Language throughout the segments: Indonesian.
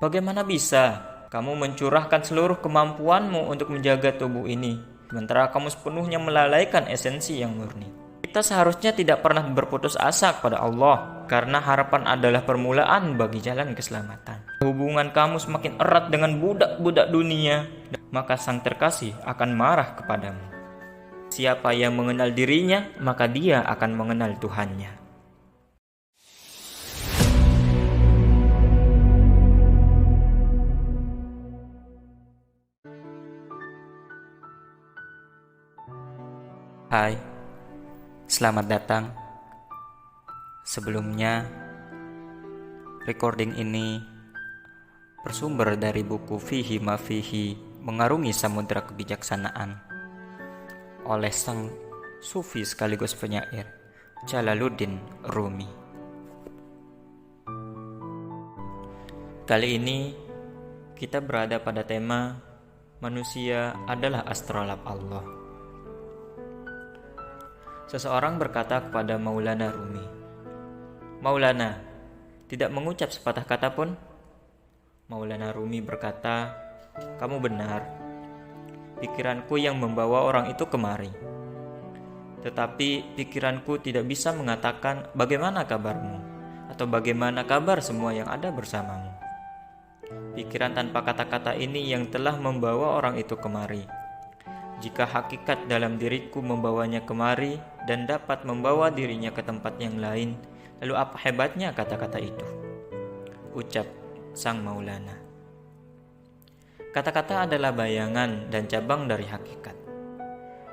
Bagaimana bisa kamu mencurahkan seluruh kemampuanmu untuk menjaga tubuh ini, sementara kamu sepenuhnya melalaikan esensi yang murni? Kita seharusnya tidak pernah berputus asa kepada Allah, karena harapan adalah permulaan bagi jalan keselamatan. Hubungan kamu semakin erat dengan budak-budak dunia, maka Sang Terkasih akan marah kepadamu. Siapa yang mengenal dirinya, maka dia akan mengenal Tuhannya. Hai, selamat datang. Sebelumnya, recording ini bersumber dari buku Fihi Ma Fihi, Mengarungi Samudra Kebijaksanaan, oleh sang sufi sekaligus penyair Jalaluddin Rumi. Kali ini kita berada pada tema manusia adalah astrolab Allah. Seseorang berkata kepada Maulana Rumi, "Maulana, tidak mengucap sepatah kata pun?" Maulana Rumi berkata, "Kamu benar. Pikiranku yang membawa orang itu kemari. Tetapi pikiranku tidak bisa mengatakan bagaimana kabarmu atau bagaimana kabar semua yang ada bersamamu. Pikiran tanpa kata-kata ini yang telah membawa orang itu kemari. Jika hakikat dalam diriku membawanya kemari dan dapat membawa dirinya ke tempat yang lain, lalu apa hebatnya kata-kata itu?" Ucap sang Maulana. Kata-kata adalah bayangan dan cabang dari hakikat.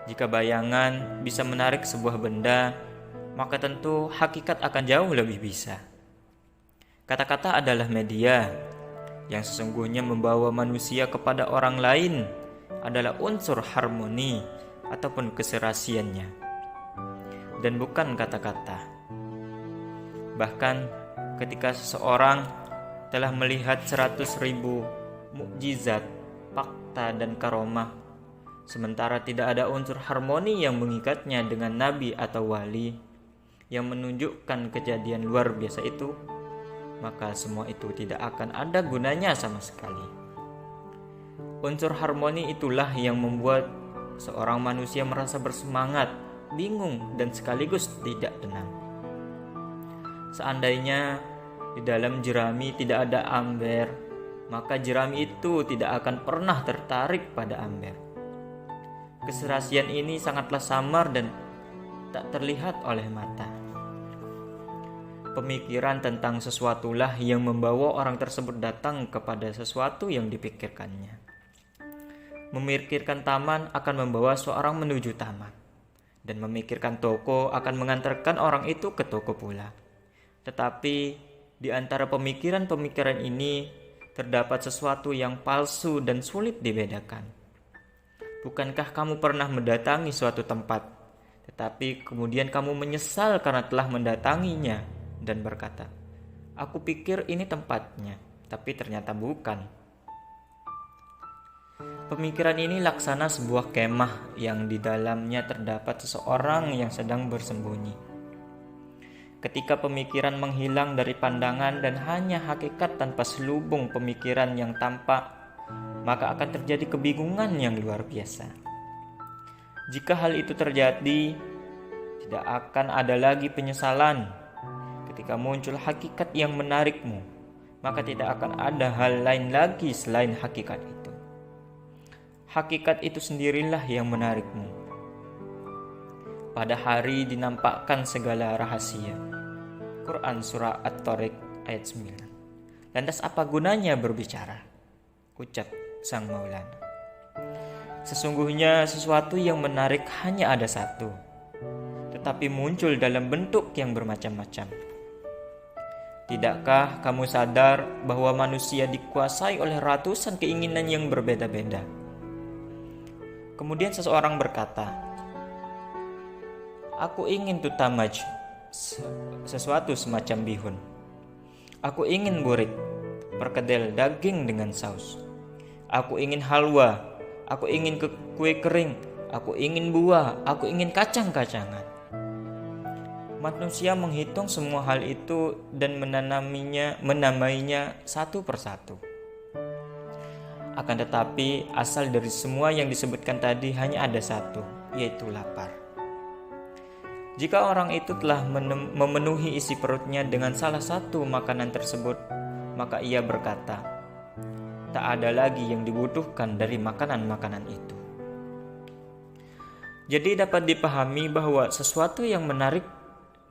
Jika bayangan bisa menarik sebuah benda, maka tentu hakikat akan jauh lebih bisa. Kata-kata adalah media yang sesungguhnya membawa manusia kepada orang lain, adalah unsur harmoni ataupun keserasiannya, dan bukan kata-kata. Bahkan ketika seseorang telah melihat 100.000 mukjizat, fakta, dan karomah, sementara tidak ada unsur harmoni yang mengikatnya dengan nabi atau wali yang menunjukkan kejadian luar biasa itu, maka semua itu tidak akan ada gunanya sama sekali. Unsur harmoni itulah yang membuat seorang manusia merasa bersemangat, bingung, dan sekaligus tidak tenang. Seandainya di dalam jerami tidak ada amber, maka jerami itu tidak akan pernah tertarik pada amber. Keserasian ini sangatlah samar dan tak terlihat oleh mata. Pemikiran tentang sesuatulah yang membawa orang tersebut datang kepada sesuatu yang dipikirkannya. Memikirkan taman akan membawa seorang menuju taman, dan memikirkan toko akan mengantarkan orang itu ke toko pula. Tetapi di antara pemikiran-pemikiran ini terdapat sesuatu yang palsu dan sulit dibedakan. Bukankah kamu pernah mendatangi suatu tempat, tetapi kemudian kamu menyesal karena telah mendatanginya dan berkata, "Aku pikir ini tempatnya, tapi ternyata bukan." Pemikiran ini laksana sebuah kemah yang di dalamnya terdapat seseorang yang sedang bersembunyi. Ketika pemikiran menghilang dari pandangan dan hanya hakikat tanpa selubung pemikiran yang tampak, maka akan terjadi kebingungan yang luar biasa. Jika hal itu terjadi, tidak akan ada lagi penyesalan. Ketika muncul hakikat yang menarikmu, maka tidak akan ada hal lain lagi selain hakikat itu. Hakikat itu sendirilah yang menarikmu. Pada hari dinampakkan segala rahasia. Quran Surah At-Tariq ayat 9. Lantas apa gunanya berbicara? Ucap sang Maulana. Sesungguhnya sesuatu yang menarik hanya ada satu, tetapi muncul dalam bentuk yang bermacam-macam. Tidakkah kamu sadar bahwa manusia dikuasai oleh ratusan keinginan yang berbeda-beda? Kemudian seseorang berkata, "Aku ingin tutamaj, sesuatu semacam bihun. Aku ingin burik, perkedel daging dengan saus. Aku ingin halwa, aku ingin kue kering, aku ingin buah, aku ingin kacang-kacangan." Manusia menghitung semua hal itu dan menamainya satu persatu. Akan tetapi asal dari semua yang disebutkan tadi hanya ada satu, yaitu lapar. Jika orang itu telah memenuhi isi perutnya dengan salah satu makanan tersebut, maka ia berkata, tak ada lagi yang dibutuhkan dari makanan-makanan itu. Jadi dapat dipahami bahwa sesuatu yang menarik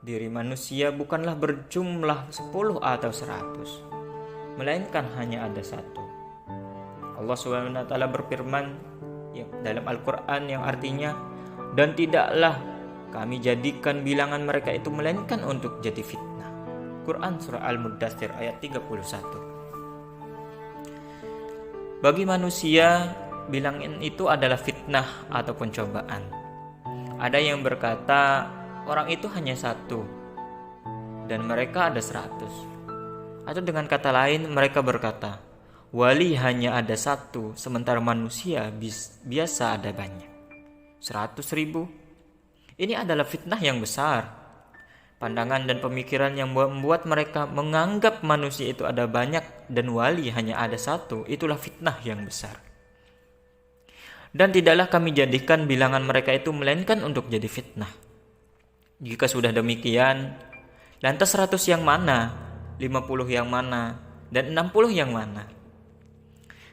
diri manusia bukanlah berjumlah 10 atau 100, melainkan hanya ada satu. Allah SWT berfirman dalam Al-Quran yang artinya, dan tidaklah kami jadikan bilangan mereka itu melainkan untuk jadi fitnah. Quran Surah Al-Muddathir ayat 31. Bagi manusia, bilangan itu adalah fitnah ataupun cobaan. Ada yang berkata orang itu hanya satu dan mereka ada 100. Atau dengan kata lain mereka berkata wali hanya ada satu sementara manusia biasa ada banyak 100.000. Ini adalah fitnah yang besar. Pandangan dan pemikiran yang membuat mereka menganggap manusia itu ada banyak dan wali hanya ada satu, itulah fitnah yang besar. Dan tidaklah kami jadikan bilangan mereka itu melainkan untuk jadi fitnah. Jika sudah demikian, lantas 100 yang mana, 50 yang mana, dan 60 yang mana?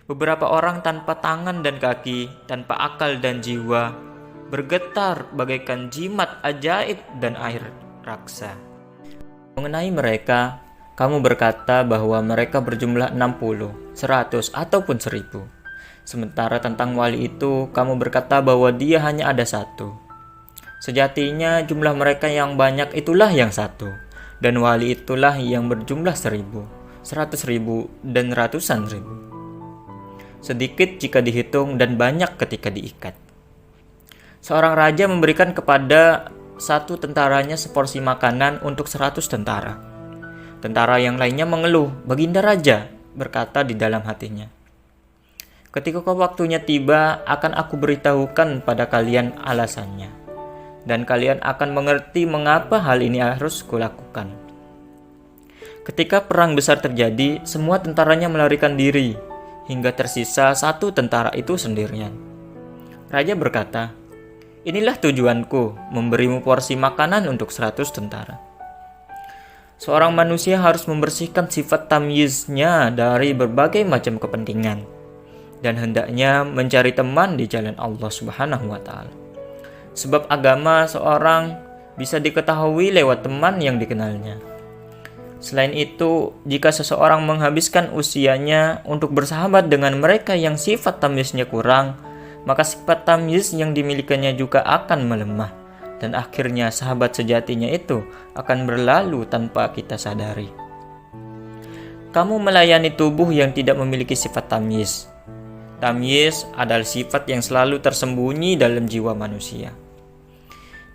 Beberapa orang tanpa tangan dan kaki, tanpa akal dan jiwa, bergetar bagaikan jimat ajaib dan air raksa. Mengenai mereka, kamu berkata bahwa mereka berjumlah 60, 100, ataupun 1000. Sementara tentang wali itu, kamu berkata bahwa dia hanya ada satu. Sejatinya jumlah mereka yang banyak itulah yang satu, dan wali itulah yang berjumlah 1000, 100.000, dan ratusan ribu. Sedikit jika dihitung dan banyak ketika diikat. Seorang raja memberikan kepada satu tentaranya seporsi makanan untuk 100 tentara. Tentara yang lainnya mengeluh, "Baginda Raja," berkata di dalam hatinya, "ketika waktunya tiba, akan aku beritahukan pada kalian alasannya. Dan kalian akan mengerti mengapa hal ini harus kulakukan." Ketika perang besar terjadi, semua tentaranya melarikan diri, hingga tersisa satu tentara itu sendirian. Raja berkata, "Inilah tujuanku, memberimu porsi makanan untuk 100 tentara." Seorang manusia harus membersihkan sifat tamyiznya dari berbagai macam kepentingan, dan hendaknya mencari teman di jalan Allah Subhanahu wa Ta'ala. Sebab agama seorang bisa diketahui lewat teman yang dikenalnya. Selain itu, jika seseorang menghabiskan usianya untuk bersahabat dengan mereka yang sifat tamyiznya kurang, maka sifat tamyiz yang dimilikinya juga akan melemah, dan akhirnya sahabat sejatinya itu akan berlalu tanpa kita sadari. Kamu melayani tubuh yang tidak memiliki sifat tamyiz. Tamyiz adalah sifat yang selalu tersembunyi dalam jiwa manusia.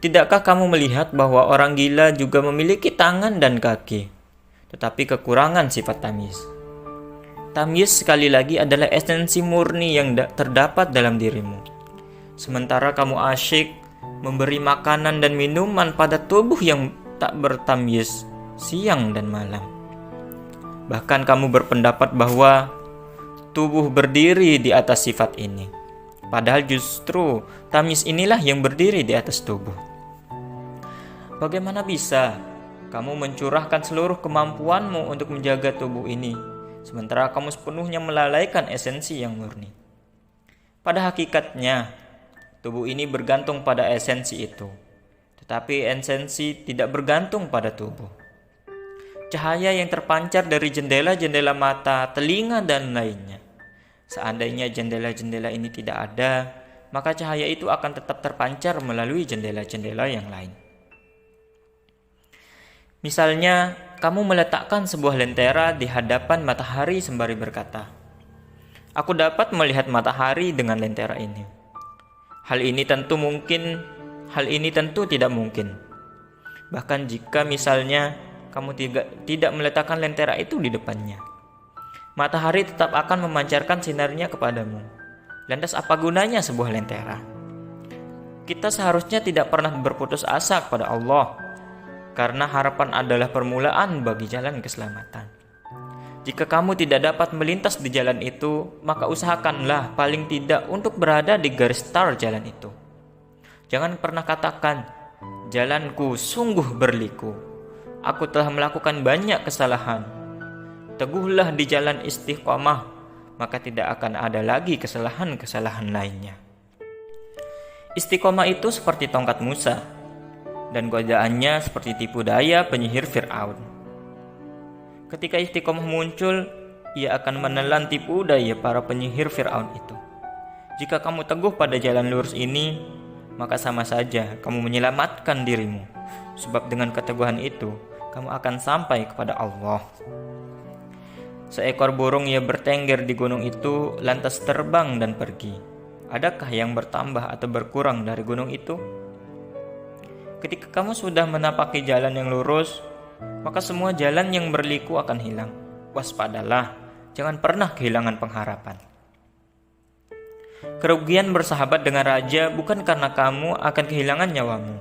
Tidakkah kamu melihat bahwa orang gila juga memiliki tangan dan kaki, tetapi kekurangan sifat tamyiz? Tamyiz sekali lagi adalah esensi murni yang terdapat dalam dirimu. Sementara kamu asyik memberi makanan dan minuman pada tubuh yang tak bertamyiz siang dan malam. Bahkan kamu berpendapat bahwa tubuh berdiri di atas sifat ini. Padahal justru tamyiz inilah yang berdiri di atas tubuh. Bagaimana bisa kamu mencurahkan seluruh kemampuanmu untuk menjaga tubuh ini, sementara kamu sepenuhnya melalaikan esensi yang murni? Pada hakikatnya, tubuh ini bergantung pada esensi itu, tetapi esensi tidak bergantung pada tubuh. Cahaya yang terpancar dari jendela-jendela mata, telinga, dan lainnya. Seandainya jendela-jendela ini tidak ada, maka cahaya itu akan tetap terpancar melalui jendela-jendela yang lain. Misalnya, kamu meletakkan sebuah lentera di hadapan matahari sembari berkata, "Aku dapat melihat matahari dengan lentera ini." Hal ini tentu tidak mungkin. Bahkan jika misalnya kamu tidak meletakkan lentera itu di depannya, matahari tetap akan memancarkan sinarnya kepadamu. Lantas apa gunanya sebuah lentera? Kita seharusnya tidak pernah berputus asa kepada Allah, karena harapan adalah permulaan bagi jalan keselamatan. Jika kamu tidak dapat melintas di jalan itu, maka usahakanlah paling tidak untuk berada di garis start jalan itu. Jangan pernah katakan, jalanku sungguh berliku, aku telah melakukan banyak kesalahan. Teguhlah di jalan istiqomah, maka tidak akan ada lagi kesalahan-kesalahan lainnya. Istiqomah itu seperti tongkat Musa, dan godaannya seperti tipu daya penyihir Fir'aun. Ketika istiqomah muncul, ia akan menelan tipu daya para penyihir Fir'aun itu. Jika kamu teguh pada jalan lurus ini, maka sama saja kamu menyelamatkan dirimu, sebab dengan keteguhan itu, kamu akan sampai kepada Allah. Seekor burung yang bertengger di gunung itu lantas terbang dan pergi. Adakah yang bertambah atau berkurang dari gunung itu? Ketika kamu sudah menapaki jalan yang lurus, maka semua jalan yang berliku akan hilang. Waspadalah, jangan pernah kehilangan pengharapan. Kerugian bersahabat dengan raja bukan karena kamu akan kehilangan nyawamu,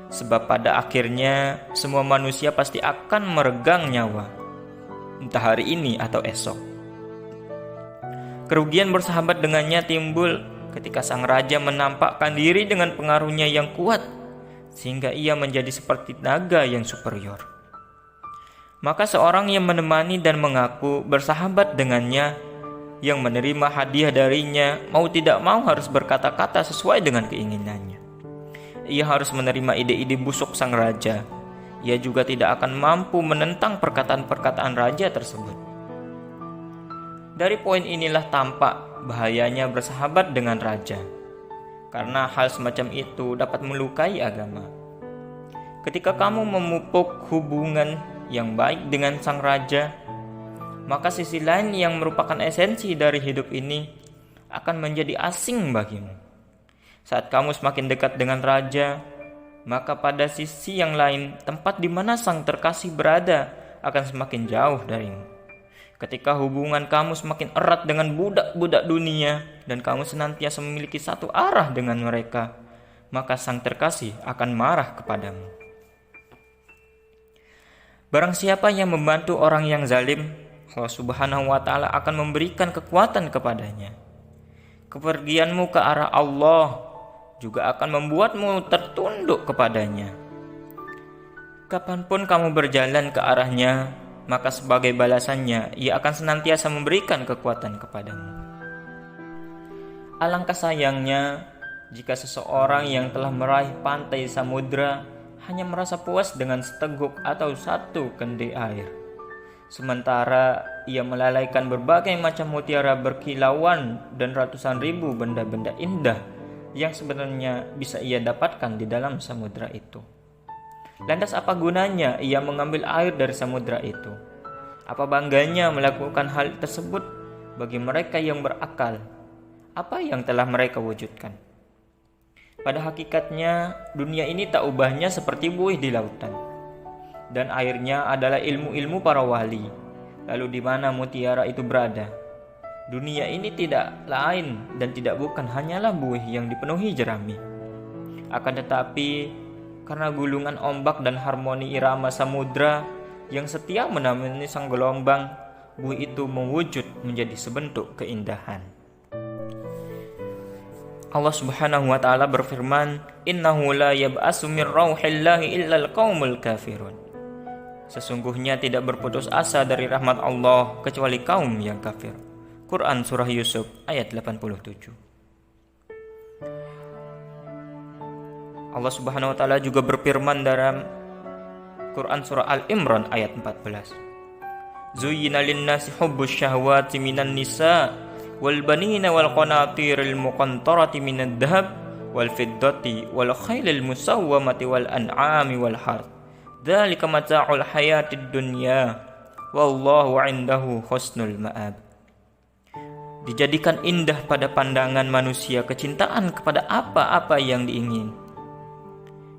sebab pada akhirnya semua manusia pasti akan meregang nyawa, entah hari ini atau esok. Kerugian bersahabat dengannya timbul ketika sang raja menampakkan diri dengan pengaruhnya yang kuat, sehingga ia menjadi seperti naga yang superior. Maka seorang yang menemani dan mengaku bersahabat dengannya, yang menerima hadiah darinya, mau tidak mau harus berkata-kata sesuai dengan keinginannya. Ia harus menerima ide-ide busuk sang raja. Ia juga tidak akan mampu menentang perkataan-perkataan raja tersebut. Dari poin inilah tampak bahayanya bersahabat dengan raja, karena hal semacam itu dapat melukai agama. Ketika kamu memupuk hubungan yang baik dengan sang raja, maka sisi lain yang merupakan esensi dari hidup ini akan menjadi asing bagimu. Saat kamu semakin dekat dengan raja, maka pada sisi yang lain tempat di mana sang terkasih berada akan semakin jauh darimu. Ketika hubungan kamu semakin erat dengan budak-budak dunia dan kamu senantiasa memiliki satu arah dengan mereka, maka sang terkasih akan marah kepadamu. Barang siapa yang membantu orang yang zalim, Allah Subhanahu wa Ta'ala akan memberikan kekuatan kepadanya. Kepergianmu ke arah Allah juga akan membuatmu tertunduk kepadanya. Kapanpun kamu berjalan ke arahnya, maka sebagai balasannya ia akan senantiasa memberikan kekuatan kepadamu. Alangkah sayangnya jika seseorang yang telah meraih pantai samudra hanya merasa puas dengan seteguk atau satu kendi air, sementara ia melalaikan berbagai macam mutiara berkilauan dan ratusan ribu benda-benda indah yang sebenarnya bisa ia dapatkan di dalam samudra itu. Lantas apa gunanya ia mengambil air dari samudra itu? Apa bangganya melakukan hal tersebut bagi mereka yang berakal? Apa yang telah mereka wujudkan? Pada hakikatnya, dunia ini tak ubahnya seperti buih di lautan, dan airnya adalah ilmu-ilmu para wali. Lalu di mana mutiara itu berada? Dunia ini tidak lain dan tidak bukan hanyalah buih yang dipenuhi jerami. Akan tetapi, karena gulungan ombak dan harmoni irama samudra yang setia menemani sang gelombang, buih itu mewujud menjadi sebentuk keindahan. Allah Subhanahu wa Ta'ala berfirman, "Innahu la yab'asu min rauhillahi illal qaumul kafirun." Sesungguhnya tidak berputus asa dari rahmat Allah kecuali kaum yang kafir. Quran Surah Yusuf ayat 87. Allah Subhanahu wa Ta'ala juga berfirman dalam Quran Surah Al-Imran ayat 14. Zuyyina lin-nasi hubbus syahwati minan nisa' wal banina wal qanatiril muqantarati minad dhahab wal fiddati wal khailil musawwamati wal an'ami wal harth. Dzalika mata'ul hayatid dunya wallahu 'indahu husnul ma'ab. Dijadikan indah pada pandangan manusia kecintaan kepada apa-apa yang diingin,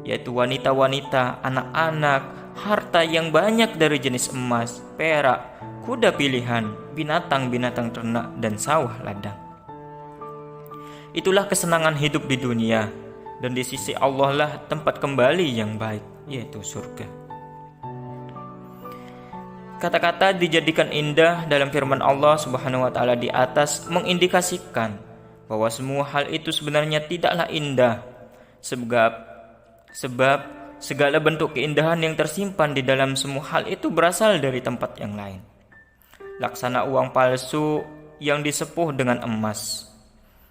yaitu wanita-wanita, anak-anak, harta yang banyak dari jenis emas, perak, kuda pilihan, binatang-binatang ternak, dan sawah ladang. Itulah kesenangan hidup di dunia, dan di sisi Allah lah tempat kembali yang baik, yaitu surga. Kata-kata dijadikan indah dalam firman Allah Subhanahu wa taala di atas mengindikasikan bahwa semua hal itu sebenarnya tidaklah indah, sebab segala bentuk keindahan yang tersimpan di dalam semua hal itu berasal dari tempat yang lain. Laksana uang palsu yang disepuh dengan emas.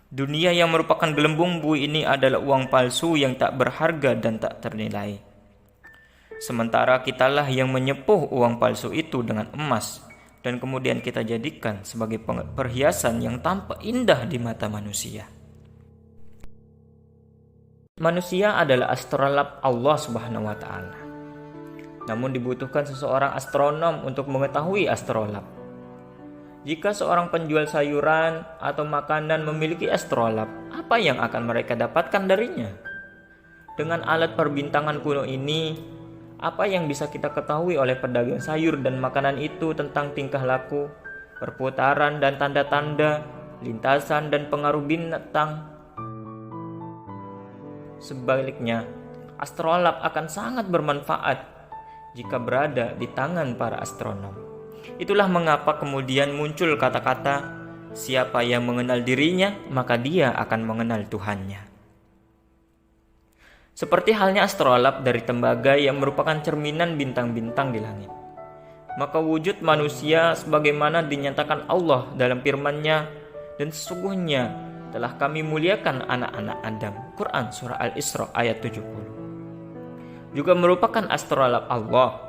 Dunia yang merupakan gelembung bui ini adalah uang palsu yang tak berharga dan tak ternilai. Sementara kitalah yang menyepuh uang palsu itu dengan emas dan kemudian kita jadikan sebagai perhiasan yang tampak indah di mata manusia. Manusia adalah astrolab Allah Subhanahu wa taala. Namun dibutuhkan seseorang astronom untuk mengetahui astrolab. Jika seorang penjual sayuran atau makanan memiliki astrolab, apa yang akan mereka dapatkan darinya? Dengan alat perbintangan kuno ini, apa yang bisa kita ketahui oleh pedagang sayur dan makanan itu tentang tingkah laku, perputaran dan tanda-tanda, lintasan dan pengaruh bintang? Sebaliknya, astrolab akan sangat bermanfaat jika berada di tangan para astronom. Itulah mengapa kemudian muncul kata-kata, siapa yang mengenal dirinya, maka dia akan mengenal Tuhannya. Seperti halnya astrolab dari tembaga yang merupakan cerminan bintang-bintang di langit. Maka wujud manusia sebagaimana dinyatakan Allah dalam firman-Nya, dan sesungguhnya telah kami muliakan anak-anak Adam. Quran Surah Al-Isra ayat 70. Juga merupakan astrolab Allah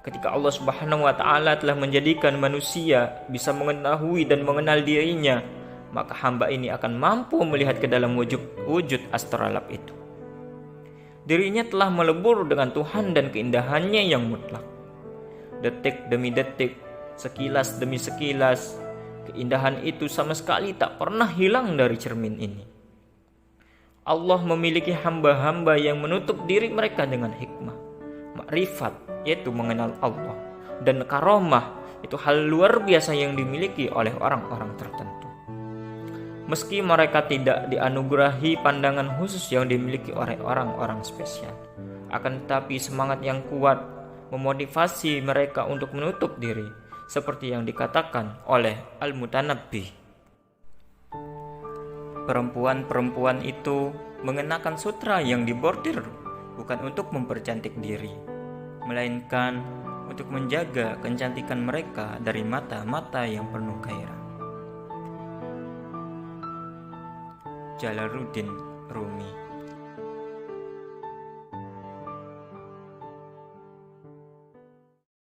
ketika Allah Subhanahu wa taala telah menjadikan manusia bisa mengetahui dan mengenal dirinya, maka hamba ini akan mampu melihat ke dalam wujud astrolab itu. Dirinya telah melebur dengan Tuhan dan keindahannya yang mutlak. Detik demi detik, sekilas demi sekilas, keindahan itu sama sekali tak pernah hilang dari cermin ini. Allah memiliki hamba-hamba yang menutup diri mereka dengan hikmah, makrifat, yaitu mengenal Allah, dan karomah, itu hal luar biasa yang dimiliki oleh orang-orang tertentu. Meski mereka tidak dianugerahi pandangan khusus yang dimiliki oleh orang-orang spesial, akan tetapi semangat yang kuat memotivasi mereka untuk menutup diri, seperti yang dikatakan oleh Al-Mutanabbi. Perempuan-perempuan itu mengenakan sutra yang dibordir bukan untuk mempercantik diri, melainkan untuk menjaga kecantikan mereka dari mata-mata yang penuh gairah. Jalaluddin Rumi.